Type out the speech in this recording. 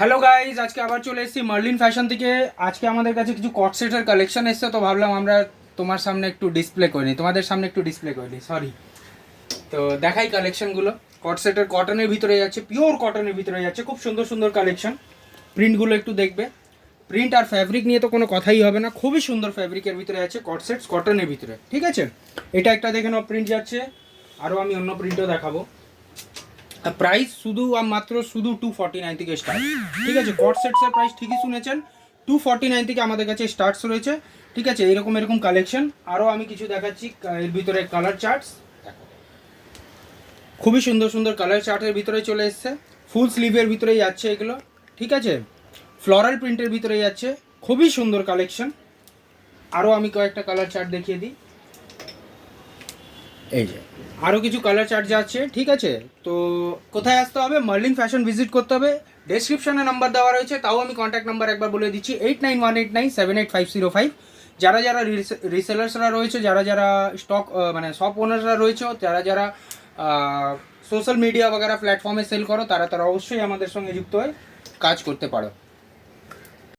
Hello guys, আজকে আবার চলে এসেছি মার্লিন ফ্যাশন থেকে। আজকে আমাদের কাছে কিছু কট সেটের কালেকশন এসছে, তো ভাবলাম আমরা তোমাদের সামনে একটু ডিসপ্লে করিনি সরি। তো দেখাই কালেকশনগুলো। কট সেটের কটনের ভিতরে যাচ্ছে, পিওর কটনের ভিতরে যাচ্ছে, খুব সুন্দর সুন্দর কালেকশন। প্রিন্টগুলো একটু দেখবে, প্রিন্ট আর ফ্যাব্রিক নিয়ে তো কোনো কথাই হবে না, খুবই সুন্দর ফ্যাব্রিকের ভিতরে আছে কট সেটস কটনের ভিতরে, ঠিক আছে। এটা একটা দেখে নাও, প্রিন্ট যাচ্ছে। আরও আমি অন্য প্রিন্টও দেখাবো। প্রাইস শুধু 249 থেকে স্টার্ট, ঠিক আছে। কট সেটসের প্রাইস ঠিকই শুনেছেন, 249 থেকে আমাদের কাছে স্টার্টস রয়েছে, ঠিক আছে। এরকম কালেকশন আরও আমি কিছু দেখাচ্ছি। এর ভিতরে কালার চার্টস, খুবই সুন্দর সুন্দর কালার চার্টের ভিতরে চলে এসছে। ফুল স্লিভের ভিতরে যাচ্ছে এগুলো, ঠিক আছে। ফ্লোরাল প্রিন্টের ভিতরে যাচ্ছে, খুবই সুন্দর কালেকশন। আরও আমি কয়েকটা কালার চার্ট দেখিয়ে দিই। এই যে আরও কিছু কালার চার্ট যাচ্ছে, ঠিক আছে। তো কোথায় আসতে হবে? মার্লিন ফ্যাশন ভিজিট করতে হবে। ডেসক্রিপশনে নাম্বার দেওয়া রয়েছে, তাও আমি কন্ট্যাক্ট নাম্বার একবার বলে দিচ্ছি, 8918978505। যারা যারা রিসেলার্সরা রয়েছে, যারা যারা স্টক মানে শপ ওনাররা রয়েছে, যারা যারা সোশ্যাল মিডিয়া বগেরা প্ল্যাটফর্মে সেল করো, তারা তারা অবশ্যই আমাদের সঙ্গে যুক্ত হয়ে কাজ করতে পারো।